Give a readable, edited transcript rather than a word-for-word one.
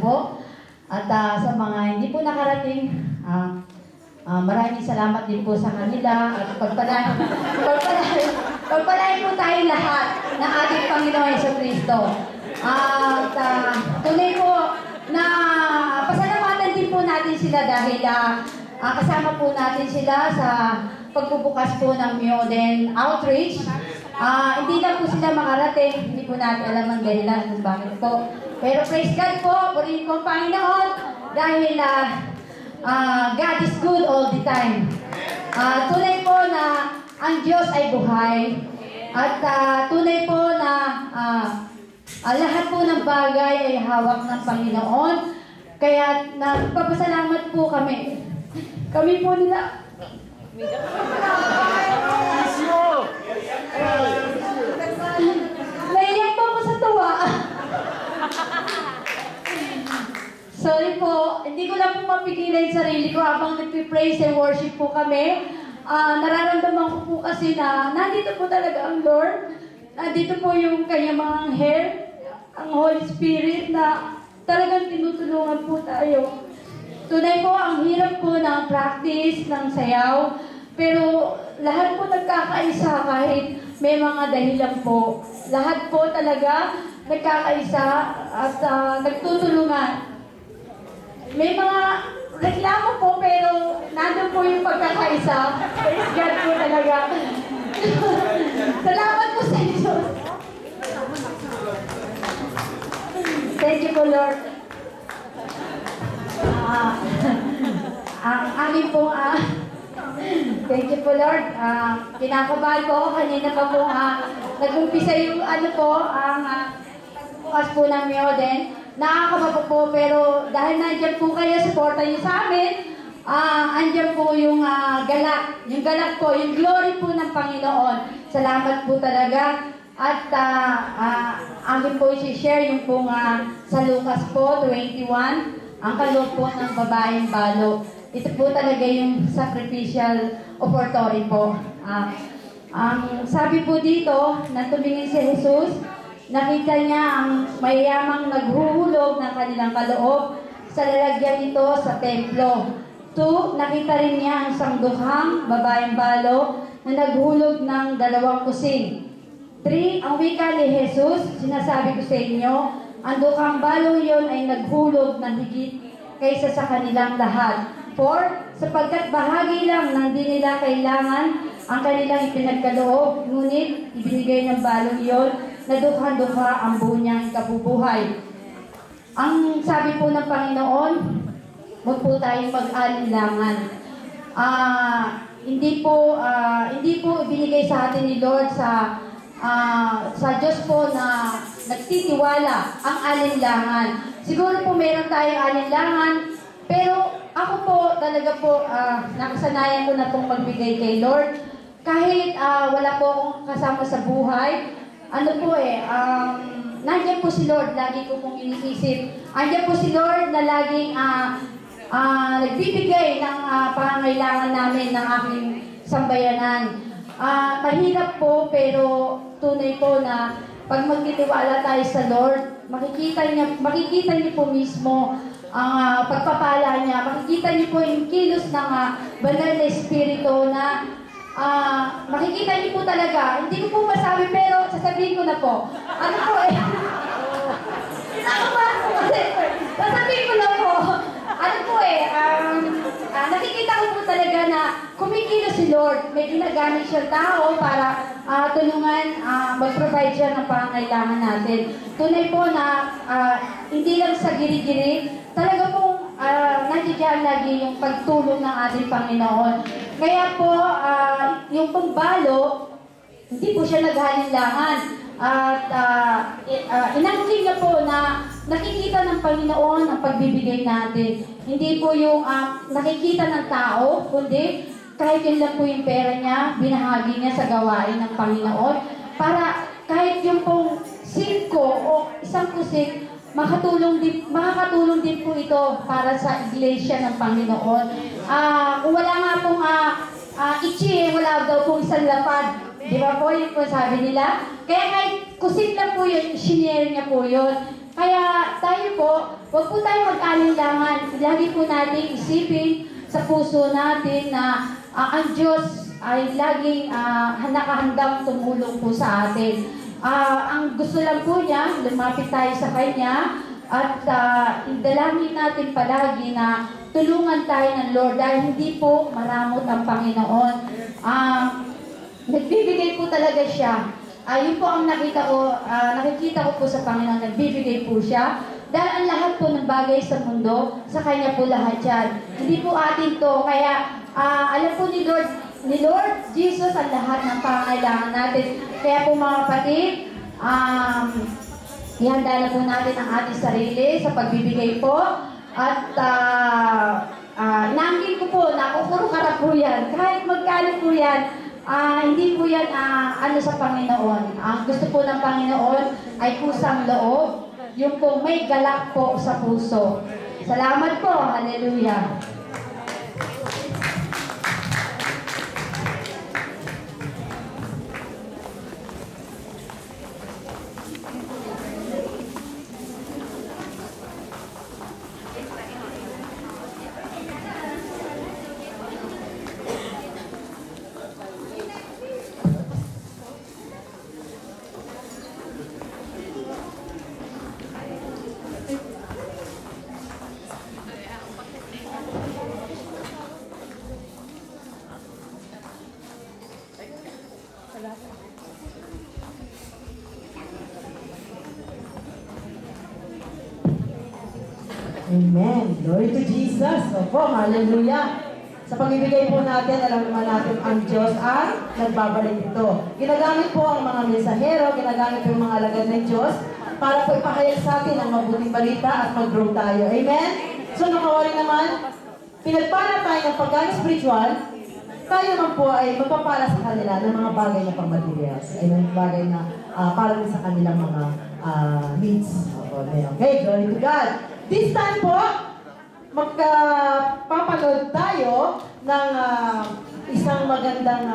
po. At sa mga hindi po nakarating, maraming salamat din po sa kanila. At pagpalain po tayo lahat ng ating Panginoon Jesucristo. At tunay po na pasalamatan din po natin sila dahil kasama po natin sila sa pagbubukas po ng Myoden Outreach. Hindi na po sila makarating, hindi po natin alam ang dahilan kung bakit po. Pero praise God po, purihin po ang Panginoon dahil God is good all the time. Tunay po na ang Diyos ay buhay at tunay po na lahat po ng bagay ay hawak ng Panginoon. Kaya nagpapasalamat po kami. Kami po nila. Naiyak po ako sa tuwa. Sorry po, hindi ko lang po mapigilan yung sarili ko habang nagpipraise and worship po kami. Nararamdaman ko po kasi na nandito po talaga ang Lord. Nandito po yung kanyang mga anghel, ang Holy Spirit na talagang tinutulungan po tayo. Tunay po, ang hirap po ng practice, ng sayaw, pero lahat po nagkakaisa kahit may mga dahilan po. Lahat po talaga nagkakaisa at nagtutulungan. May mga reklamo po pero nandun po yung pagkakaisa. Praise God po talaga. Salamat po sa Diyos. Thank you po, Lord. Ang amin po, thank you po, Lord. Kinakabahan po ako. Kanina pa po, nag-umpisa yung ang bukas po ng Myoden. Nakakababa po, pero dahil nandiyan po kayo, supportan niyo sa amin, andyan po yung galak. Yung galak po, yung glory po ng Panginoon. Salamat po talaga. At amin po i-share yung pong sa Lucas po, 21, ang kaloob po ng babaeng balo. Ito po talaga yung sacrificial offertory po. Ang sabi po dito, na tumingin si Jesus, nakita niya ang mayamang naghuhulog ng kanilang kaloob sa lalagyan nito sa templo. 2, nakita rin niya ang sangdukhang babaeng balo na naghulog ng 2 kusing. 3, ang wika ni Jesus, sinasabi ko sa inyo, ang dukhang balo iyon ay naghulog ng higit kaysa sa kanilang lahat. 4, sapagkat bahagi lang ng di nila kailangan ang kanilang ipinagkaloob, ngunit ibinigay ng balo iyon na dukha-dukha ang buo niyang kabubuhay. Ang sabi po ng Panginoon, huwag po tayong mag-alinlangan. Hindi po ibinigay sa atin ni Lord sa Diyos po na nagtitiwala ang alinlangan. Siguro po meron tayong alinlangan, pero ako po talaga po nakasanayan ko na pong magbigay kay Lord. Kahit wala po akong kasama sa buhay, nandiyan po si Lord, lagi ko pong iniisip. Nandiyan po si Lord na laging nagbibigay ng pangangailangan namin ng aking sambayanan. Mahirap po, pero tunay po na pag magtitiwala tayo sa Lord, makikita niyo po mismo ang pagpapala niya. Makikita niyo po yung kilos ng banal na Espiritu na makikita niyo po talaga. Hindi ko po masabi, pero sasabihin ko na po. Sasabihin ko na po. Nakikita ko po talaga na kumikilos si Lord. May ginagamit siyang tao para tulungan, mag-provide siya ng pangangailangan natin. Tunay po na hindi lang sa giri-giri, talaga pong nandiyan lagi yung pagtulong ng ating Panginoon. Kaya po, yung pagbalo, hindi po siya naghalinlangan. At inangkin niya po na nakikita ng Panginoon ang pagbibigay natin. Hindi po yung nakikita ng tao, kundi kahit yun lang po yung pera niya, binahagi niya sa gawain ng Panginoon. Para kahit yung pong 5 o 1 kusik, makakatulong din po ito para sa iglesia ng Panginoon. Kung wala nga pong wala daw pong isang lapad. Di ba po, yun po sabi nila? Kaya kahit kusik lang po yun, shinare niya po yun. Kaya tayo po, huwag po tayo mag-alinlangan. Lagi po natin isipin sa puso natin na ang Diyos ay laging nakahandang tumulong po sa atin. Ang gusto lang po niya, lumapit tayo sa Kanya at idalangin natin palagi na tulungan tayo ng Lord dahil hindi po maramot ang Panginoon. Nagbibigay po talaga siya. Yun po ang nakikita ko po sa Panginoon, nagbibigay po siya. Dahil ang lahat po ng bagay sa mundo, sa Kanya po lahat yan. Hindi po atin to. Kaya alam po ni Lord Jesus ang lahat ng pangailangan natin. Kaya po mga kapatid, ihanda na po natin ang ating sarili sa pagbibigay po. At nangin ko po, nakukuro-kara po yan. Kahit magkano po yan, hindi po yan sa Panginoon. Ang gusto po ng Panginoon ay pusang loob. Yung po may galak po sa puso. Salamat po. Hallelujah. Amen. Glory to Jesus. Opo, hallelujah. Sa pagbibigay po natin, alam naman natin ang Diyos ang nagbabalik ito. Ginagamit po ang mga mensahero, ginagamit po yung mga alagad ng Diyos para po ipakayag sa atin ang mabuting balita at mag-grow tayo. Amen? So, nakawari naman, pinagpala tayo ng pagkain spiritual, tayo naman po ay magpapala sa kanila ng mga bagay na pang-materials. Ay mga bagay na para sa kanilang mga needs. Okay, glory to God. This time po, magpapanood tayo ng isang magandang